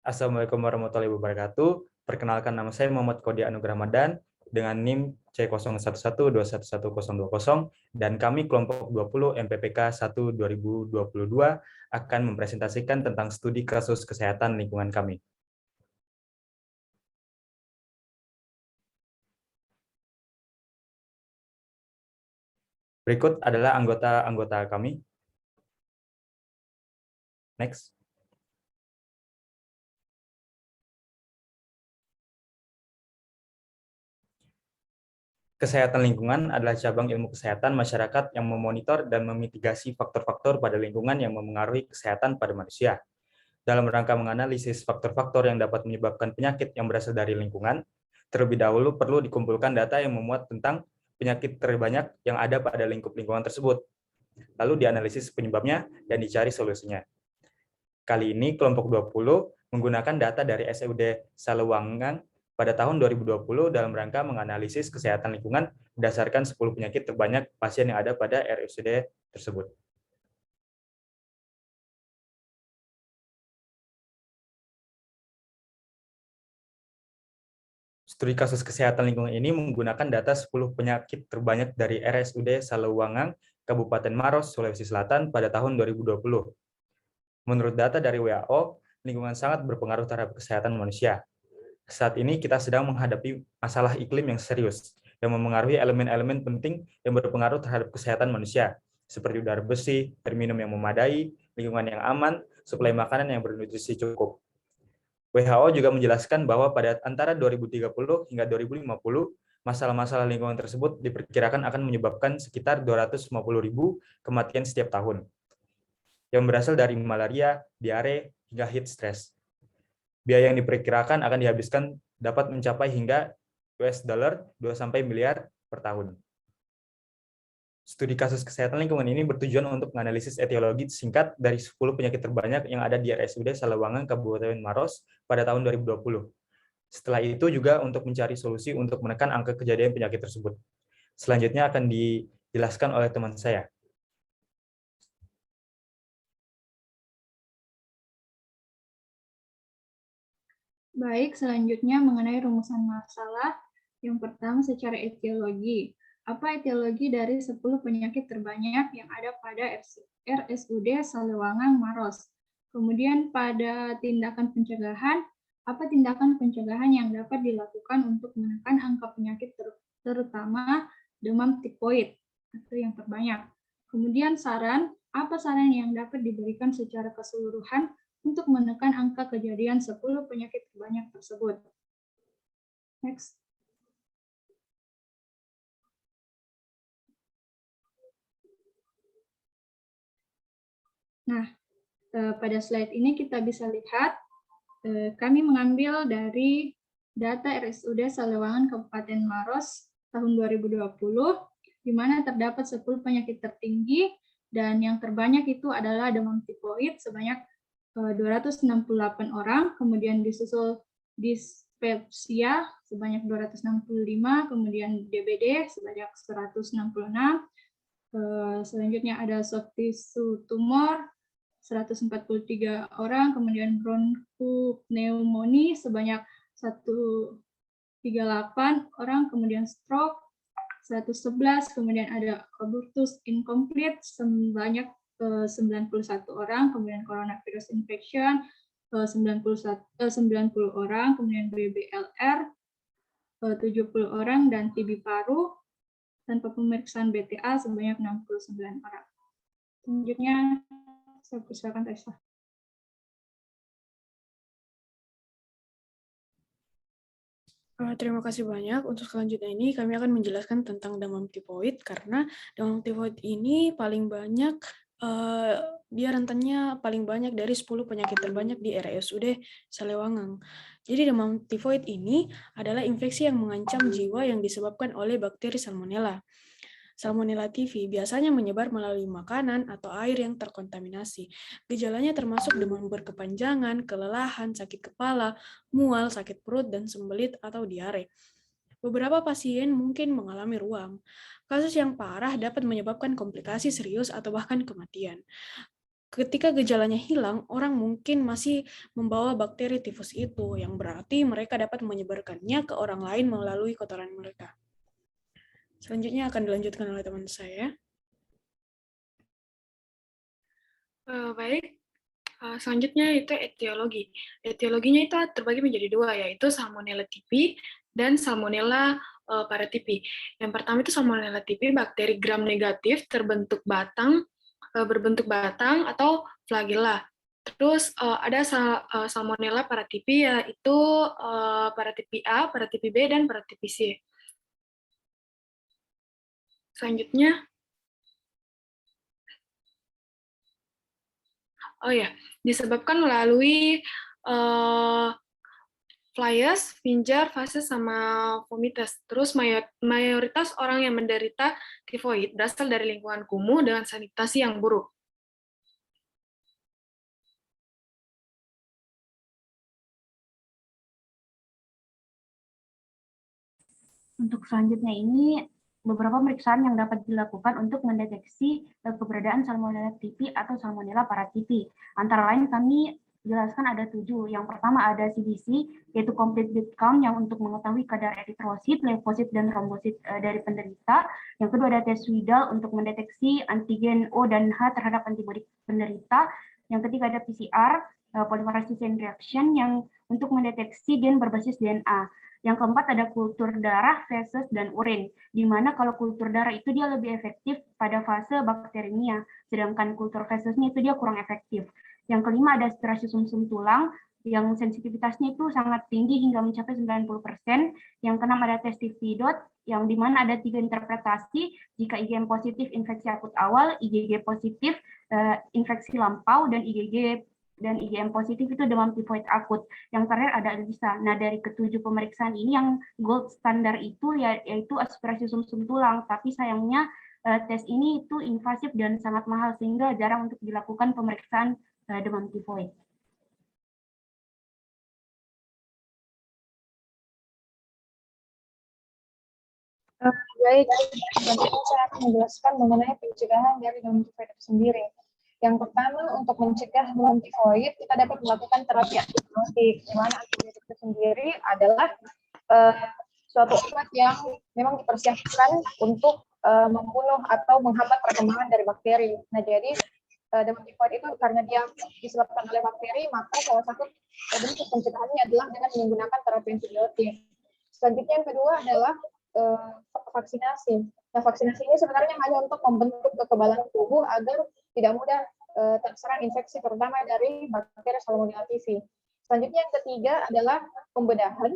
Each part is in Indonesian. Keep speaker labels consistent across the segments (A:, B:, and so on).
A: Assalamualaikum warahmatullahi wabarakatuh. Perkenalkan, nama saya Muhammad Kodi Anugrah Ramadan dengan NIM C0112111020 dan kami kelompok 20 MPPK 1 2022 akan mempresentasikan tentang studi kasus kesehatan lingkungan kami. Berikut adalah anggota-anggota kami. Next. Kesehatan lingkungan adalah cabang ilmu kesehatan masyarakat yang memonitor dan memitigasi faktor-faktor pada lingkungan yang memengaruhi kesehatan pada manusia. Dalam rangka menganalisis faktor-faktor yang dapat menyebabkan penyakit yang berasal dari lingkungan, terlebih dahulu perlu dikumpulkan data yang memuat tentang penyakit terbanyak yang ada pada lingkup lingkungan tersebut. Lalu dianalisis penyebabnya dan dicari solusinya. Kali ini kelompok 20 menggunakan data dari SUD Salewangang pada tahun 2020 dalam rangka menganalisis kesehatan lingkungan berdasarkan 10 penyakit terbanyak pasien yang ada pada RSUD tersebut. Studi kasus kesehatan lingkungan ini menggunakan data 10 penyakit terbanyak dari RSUD Salewangang, Kabupaten Maros, Sulawesi Selatan pada tahun 2020. Menurut data dari WHO, lingkungan sangat berpengaruh terhadap kesehatan manusia. Saat ini kita sedang menghadapi masalah iklim yang serius, yang memengaruhi elemen-elemen penting yang berpengaruh terhadap kesehatan manusia, seperti udara bersih, air minum yang memadai, lingkungan yang aman, suplai makanan yang bernutrisi cukup. WHO juga menjelaskan bahwa pada antara 2030 hingga 2050, masalah-masalah lingkungan tersebut diperkirakan akan menyebabkan sekitar 250.000 kematian setiap tahun, yang berasal dari malaria, diare, hingga heat stress. Biaya yang diperkirakan akan dihabiskan dapat mencapai hingga $2 miliar per tahun. Studi kasus kesehatan lingkungan ini bertujuan untuk menganalisis etiologi singkat dari 10 penyakit terbanyak yang ada di RSUD Salewangang, Kabupaten Maros pada tahun 2020. Setelah itu juga untuk mencari solusi untuk menekan angka kejadian penyakit tersebut. Selanjutnya akan dijelaskan oleh teman saya.
B: Baik, selanjutnya mengenai rumusan masalah. Yang pertama secara etiologi. Apa etiologi dari 10 penyakit terbanyak yang ada pada RSUD Salewangang Maros? Kemudian pada tindakan pencegahan, apa tindakan pencegahan yang dapat dilakukan untuk menekan angka penyakit terutama demam tifoid atau yang terbanyak? Kemudian saran, apa saran yang dapat diberikan secara keseluruhan untuk menekan angka kejadian 10 penyakit terbanyak tersebut. Next. Nah, pada slide ini kita bisa lihat, kami mengambil dari data RSUD Salewangan Kabupaten Maros tahun 2020, di mana terdapat 10 penyakit tertinggi, dan yang terbanyak itu adalah demam tifoid sebanyak 268 orang, kemudian disusul dispepsia sebanyak 265, kemudian DBD sebanyak 166, selanjutnya ada soft tissue tumor 143 orang, kemudian bronchopneumonia sebanyak 138 orang, kemudian stroke 111, kemudian ada abortus incomplete sebanyak 91 orang, kemudian coronavirus infection 90 orang, kemudian BBLR 70 orang, dan TB paru tanpa pemeriksaan BTA sebanyak 69 orang. Selanjutnya, saya persilakan Tessa.
C: Terima kasih banyak. Untuk selanjutnya ini kami akan menjelaskan tentang demam tifoid, karena demam tifoid ini paling banyak, dia rentannya paling banyak dari 10 penyakit terbanyak di RSUD Salewangang. Jadi demam tifoid ini adalah infeksi yang mengancam jiwa yang disebabkan oleh bakteri Salmonella. Salmonella typhi biasanya menyebar melalui makanan atau air yang terkontaminasi. Gejalanya termasuk demam berkepanjangan, kelelahan, sakit kepala, mual, sakit perut, dan sembelit atau diare. Beberapa pasien mungkin mengalami ruam. Kasus yang parah dapat menyebabkan komplikasi serius atau bahkan kematian. ketika gejalanya hilang, orang mungkin masih membawa bakteri tifus itu, yang berarti mereka dapat menyebarkannya ke orang lain melalui kotoran mereka. Selanjutnya akan dilanjutkan oleh teman saya.
D: Baik, selanjutnya itu etiologi. Etiologinya itu terbagi menjadi dua, yaitu Salmonella typhi dan Salmonella paratyphi. Yang pertama itu Salmonella typhi, bakteri gram negatif berbentuk batang atau flagella. Terus ada Salmonella paratyphi, yaitu paratyphi A, paratyphi B, dan paratyphi C. Selanjutnya, disebabkan melalui flyers, pinjar, fases, sama vomitus. Terus mayoritas orang yang menderita tifoid berasal dari lingkungan kumuh dengan sanitasi yang buruk.
E: Untuk selanjutnya ini beberapa pemeriksaan yang dapat dilakukan untuk mendeteksi keberadaan Salmonella typhi atau Salmonella paratyphi. Antara lain kami jelaskan ada 7. Yang pertama ada CBC, yaitu complete blood count yang untuk mengetahui kadar eritrosit, leukosit, dan trombosit dari penderita. Yang kedua ada tes Widal untuk mendeteksi antigen O dan H terhadap antibodi penderita. Yang ketiga ada PCR, polymerase chain reaction, yang untuk mendeteksi gen berbasis DNA. Yang keempat ada kultur darah, feses, dan urin, di mana kalau kultur darah itu dia lebih efektif pada fase bakteremia, sedangkan kultur fesesnya itu dia kurang efektif. Yang kelima ada aspirasi sumsum tulang, yang sensitivitasnya itu sangat tinggi hingga mencapai 90%. Yang keenam ada tes Tivdot, yang di mana ada 3 interpretasi, jika IgM positif infeksi akut awal, IgG positif infeksi lampau, dan IgM positif itu demam tifoid akut. Yang terakhir ada ELISA. Nah, dari ketujuh pemeriksaan ini yang gold standar itu yaitu aspirasi sumsum tulang, tapi sayangnya tes ini itu invasif dan sangat mahal sehingga jarang untuk dilakukan pemeriksaan demam tifoid.
F: Baik, selanjutnya saya akan menjelaskan mengenai pencegahan dari demam tifoid itu sendiri. Yang pertama, untuk mencegah demam tifoid, kita dapat melakukan terapi antibiotik, di mana antibiotik itu sendiri adalah suatu obat yang memang dipersiapkan untuk membunuh atau menghambat perkembangan dari bakteri. Nah, jadi demam tifoid itu karena dia disebabkan oleh bakteri, maka salah satu bentuk pencegahannya adalah dengan menggunakan terapi antibiotik. Selanjutnya yang kedua adalah vaksinasi. Nah, vaksinasi ini sebenarnya hanya untuk membentuk kekebalan tubuh agar tidak mudah terserang infeksi, terutama dari bakteri Salmonella typhi. Selanjutnya yang ketiga adalah pembedahan,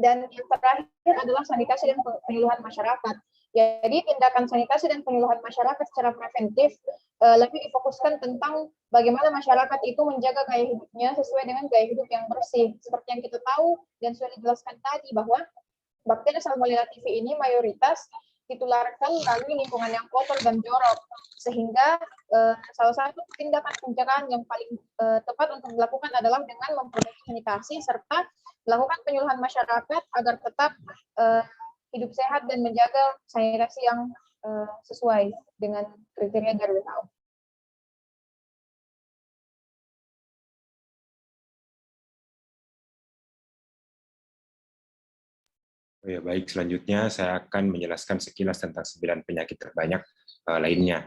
F: dan yang terakhir adalah sanitasi dan penyuluhan masyarakat. Jadi tindakan sanitasi dan penyuluhan masyarakat secara preventif lebih difokuskan tentang bagaimana masyarakat itu menjaga gaya hidupnya sesuai dengan gaya hidup yang bersih. Seperti yang kita tahu dan sudah dijelaskan tadi bahwa bakteri Salmonella typhi ini mayoritas ditularkan melalui lingkungan yang kotor dan jorok, sehingga salah satu tindakan pencegahan yang paling tepat untuk dilakukan adalah dengan memperbaiki sanitasi serta melakukan penyuluhan masyarakat agar tetap hidup sehat dan menjaga sanitasi yang sesuai dengan kriteria dari WHO.
G: Ya, baik, selanjutnya saya akan menjelaskan sekilas tentang 9 penyakit terbanyak lainnya.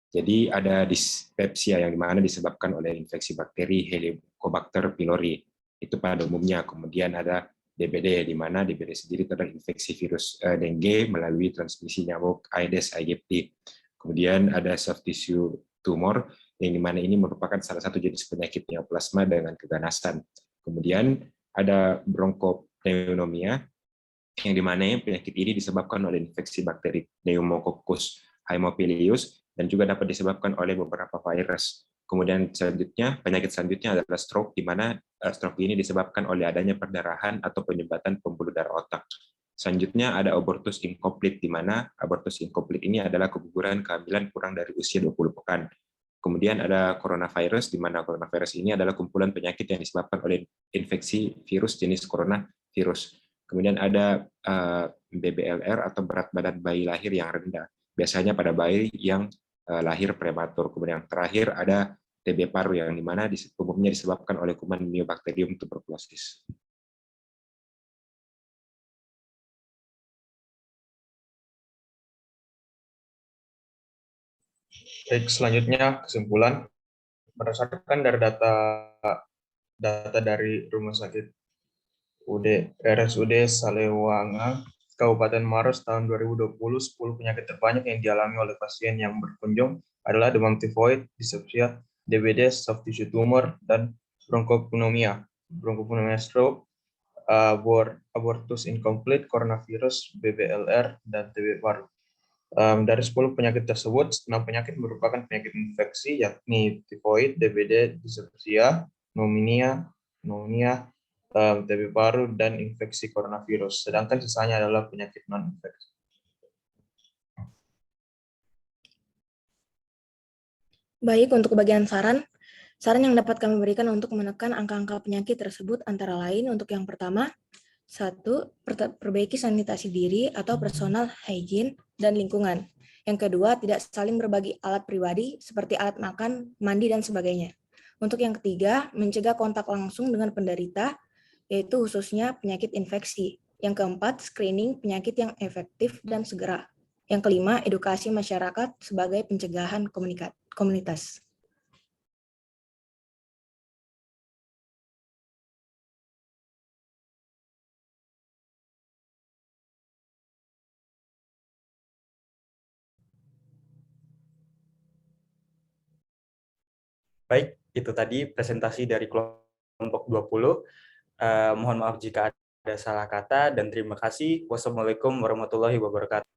G: Jadi ada dispepsia yang dimana disebabkan oleh infeksi bakteri Helicobacter pylori, itu pada umumnya. Kemudian ada DBD, di mana DBD sendiri adalah infeksi virus dengue melalui transmisi nyamuk Aedes aegypti. Kemudian ada soft tissue tumor, yang dimana ini merupakan salah satu jenis penyakit neoplasma dengan keganasan. Kemudian ada bronkopneumonia, yang dimana penyakit ini disebabkan oleh infeksi bakteri Pneumococcus haemophilus dan juga dapat disebabkan oleh beberapa virus. Kemudian selanjutnya, penyakit selanjutnya adalah stroke, di mana stroke ini disebabkan oleh adanya perdarahan atau penyumbatan pembuluh darah otak. Selanjutnya ada abortus incomplete, di mana abortus incomplete ini adalah keguguran kehamilan kurang dari usia 20 pekan. Kemudian ada coronavirus, di mana coronavirus ini adalah kumpulan penyakit yang disebabkan oleh infeksi virus jenis coronavirus. Kemudian ada BBLR atau berat badan bayi lahir yang rendah, biasanya pada bayi yang lahir prematur. Kemudian yang terakhir ada TB paru yang dimana umumnya disebabkan oleh kuman Mycobacterium tuberculosis.
H: Baik, selanjutnya kesimpulan berdasarkan dari data dari Rumah Sakit RSUD Salewangang, Kabupaten Maros tahun 2020, 10 penyakit terbanyak yang dialami oleh pasien yang berkunjung adalah demam tifoid, dispepsia, DBD, soft tissue tumor, dan bronchopneumonia, stroke, abortus incomplete, coronavirus, BBLR, dan TB paru. Dari 10 penyakit tersebut, 6 penyakit merupakan penyakit infeksi, yakni tifoid, DBD, dispepsia, pneumonia, TB paru, dan infeksi coronavirus. Sedangkan sisanya adalah penyakit non-infeksi.
I: Baik, untuk bagian saran yang dapat kami berikan untuk menekan angka-angka penyakit tersebut antara lain untuk yang pertama, 1. Perbaiki sanitasi diri atau personal hygiene dan lingkungan. Yang kedua, tidak saling berbagi alat pribadi seperti alat makan, mandi, dan sebagainya. Untuk yang ketiga, mencegah kontak langsung dengan penderita, yaitu khususnya penyakit infeksi. Yang keempat, screening penyakit yang efektif dan segera. Yang kelima, edukasi masyarakat sebagai pencegahan komunitas.
A: Baik, itu tadi presentasi dari kelompok 20. Mohon maaf jika ada salah kata dan terima kasih. Wassalamualaikum warahmatullahi wabarakatuh.